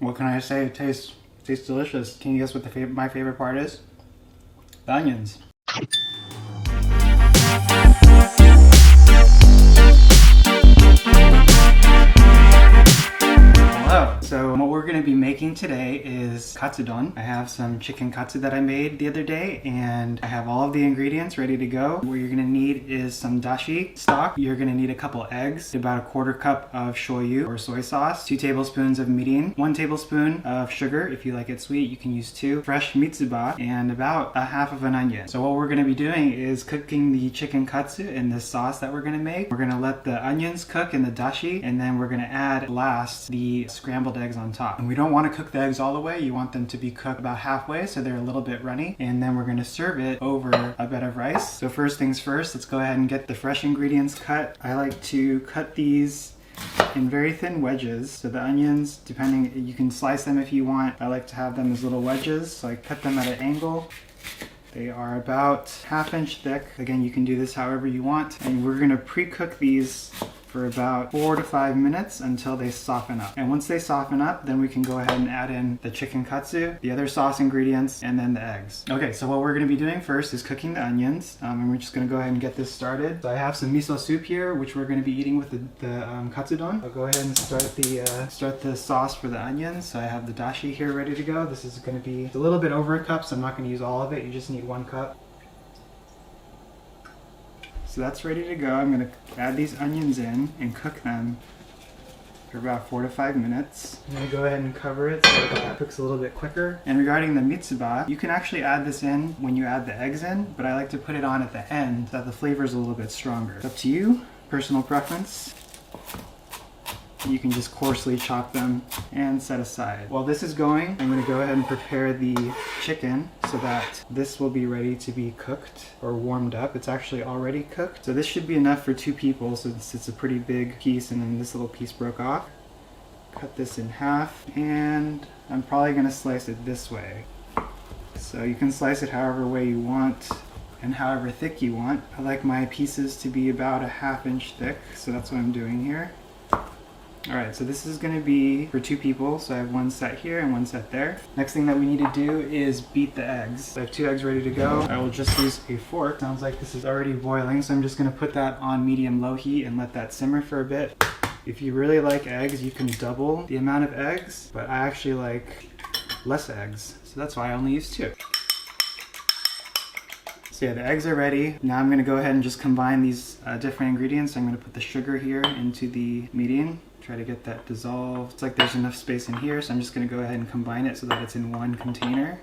What can I say? It tastes delicious. Can you guess what my favorite part is? The onions. Hello. So what we're going to be making today is katsudon. I have some chicken katsu that I made the other day, and I have all of the ingredients ready to go. What you're going to need is some dashi stock. You're going to need a couple eggs, about a quarter cup of shoyu or soy sauce, 2 tablespoons of mirin, 1 tablespoon of sugar. If you like it sweet, you can use 2, fresh mitsuba, and about a half of an onion. So what we're going to be doing is cooking the chicken katsu in this sauce that we're going to make. We're going to let the onions cook in the dashi, and then we're going to add last the scrambled eggs on top. And we don't want to cook the eggs all the way. You want them to be cooked about halfway so they're a little bit runny. And then we're going to serve it over a bed of rice. So first things first, let's go ahead and get the fresh ingredients cut. I like to cut these in very thin wedges. So the onions, depending, you can slice them if you want. I like to have them as little wedges. So I cut them at an angle. They are about 1/2 inch thick. Again, you can do this however you want. And we're going to pre-cook these for about 4 to 5 minutes until they soften up. And once they soften up, then we can go ahead and add in the chicken katsu, the other sauce ingredients, and then the eggs. Okay, so what we're going to be doing first is cooking the onions, and we're just going to go ahead and get this started. So I have some miso soup here, which we're going to be eating with the katsudon. I'll go ahead and start the sauce for the onions. So I have the dashi here ready to go. This is going to be a little bit over a cup, so I'm not going to use all of it. You just need 1 cup. So that's ready to go. I'm going to add these onions in and cook them for about 4 to 5 minutes. I'm going to go ahead and cover it so that it cooks a little bit quicker. And regarding the mitsuba, you can actually add this in when you add the eggs in, but I like to put it on at the end so that the flavor is a little bit stronger. It's up to you, personal preference. You can just coarsely chop them and set aside. While this is going, I'm going to go ahead and prepare the chicken so that this will be ready to be cooked or warmed up. It's actually already cooked. So this should be enough for 2 people, so it's a pretty big piece, and then this little piece broke off. Cut this in half, and I'm probably going to slice it this way. So you can slice it however way you want and however thick you want. I like my pieces to be about a 1/2 inch thick, so that's what I'm doing here. Alright, so this is going to be for 2 people, so I have 1 set here and 1 set there. Next thing that we need to do is beat the eggs. I have 2 eggs ready to go. I will just use a fork. Sounds like this is already boiling, so I'm just going to put that on medium-low heat and let that simmer for a bit. If you really like eggs, you can double the amount of eggs, but I actually like less eggs, so that's why I only use 2. So yeah, the eggs are ready. Now I'm going to go ahead and just combine these different ingredients. I'm going to put the sugar here into the mirin. Try to get that dissolved. It's like there's enough space in here, so I'm just going to go ahead and combine it so that it's in 1 container.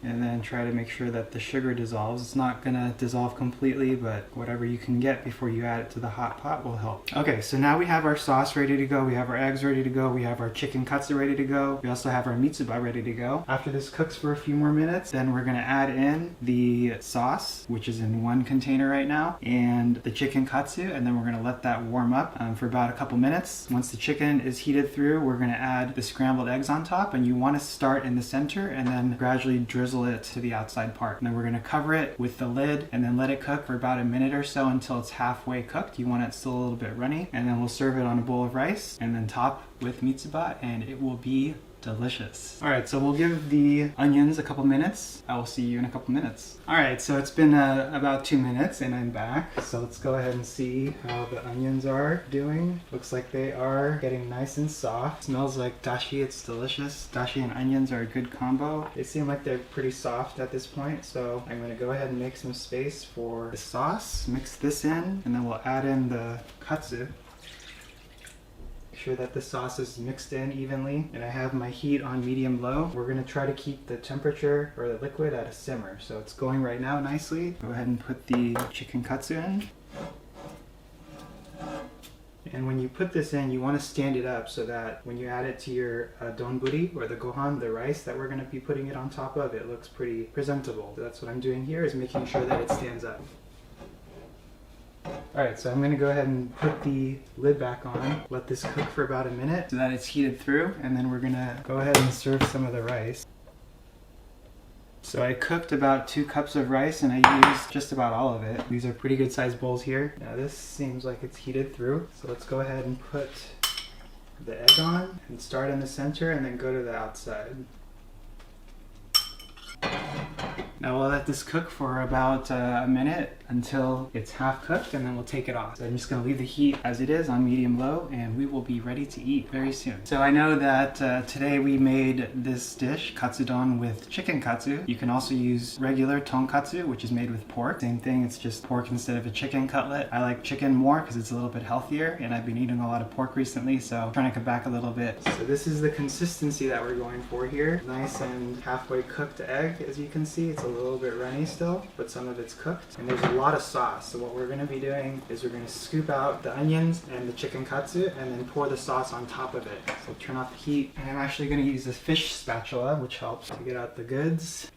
And then try to make sure that the sugar dissolves. It's not going to dissolve completely, but whatever you can get before you add it to the hot pot will help. Okay, so now we have our sauce ready to go. We have our eggs ready to go. We have our chicken katsu ready to go. We also have our mitsuba ready to go. After this cooks for a few more minutes, then we're going to add in the sauce, which is in 1 container right now, and the chicken katsu, and then we're going to let that warm up for about a couple minutes. Once the chicken is heated through, we're going to add the scrambled eggs on top, and you want to start in the center and then gradually drizzle it to the outside part. And then we're going to cover it with the lid and then let it cook for about a minute or so until it's halfway cooked. You want it still a little bit runny, and then we'll serve it on a bowl of rice and then top with mitsuba, and it will be delicious. Alright, so we'll give the onions a couple minutes. I will see you in a couple minutes. Alright, so it's been about 2 minutes and I'm back. So let's go ahead and see how the onions are doing. Looks like they are getting nice and soft. Smells like dashi, it's delicious. Dashi and onions are a good combo. They seem like they're pretty soft at this point, so I'm going to go ahead and make some space for the sauce. Mix this in, and then we'll add in the katsu. Sure that the sauce is mixed in evenly, and I have my heat on medium-low. We're going to try to keep the temperature or the liquid at a simmer, so it's going right now nicely. Go ahead and put the chicken katsu in. And when you put this in, you want to stand it up so that when you add it to your donburi or the gohan, the rice that we're going to be putting it on top of, it looks pretty presentable. So that's what I'm doing here, is making sure that it stands up. Alright, so I'm going to go ahead and put the lid back on, let this cook for about a minute so that it's heated through, and then we're going to go ahead and serve some of the rice. So I cooked about 2 cups of rice and I used just about all of it. These are pretty good sized bowls here. Now this seems like it's heated through, so let's go ahead and put the egg on and start in the center and then go to the outside. Now we'll let this cook for about a minute until it's half cooked, and then we'll take it off. So I'm just gonna leave the heat as it is on medium-low, and we will be ready to eat very soon. So I know that today we made this dish, katsudon with chicken katsu. You can also use regular tonkatsu, which is made with pork. Same thing, it's just pork instead of a chicken cutlet. I like chicken more because it's a little bit healthier, and I've been eating a lot of pork recently, so I'm trying to cut back a little bit. So this is the consistency that we're going for here. Nice and halfway cooked egg, as you can see. It's a little bit runny still, but some of it's cooked. And there's a lot of sauce. So what we're gonna be doing is we're gonna scoop out the onions and the chicken katsu and then pour the sauce on top of it. So turn off the heat. And I'm actually gonna use a fish spatula, which helps to get out the goods.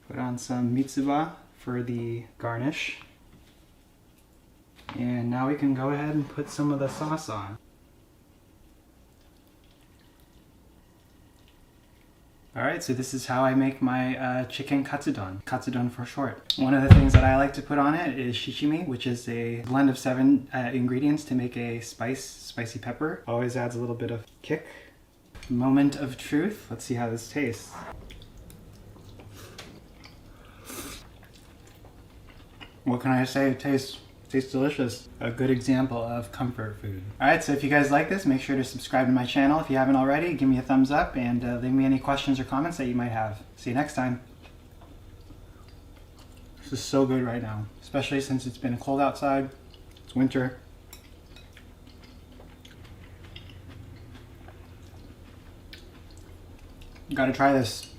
Put on some mitsuba for the garnish. And now we can go ahead and put some of the sauce on. Alright, so this is how I make my chicken katsudon. Katsudon for short. One of the things that I like to put on it is ICYMI, which is a blend of 7 ingredients to make a spicy pepper. Always adds a little bit of kick. Moment of truth. Let's see how this tastes. What can I say? It tastes delicious. A good example of comfort food. Alright, so if you guys like this, make sure to subscribe to my channel. If you haven't already, give me a thumbs up and leave me any questions or comments that you might have. See you next time. This is so good right now, especially since it's been cold outside. It's winter. You gotta try this.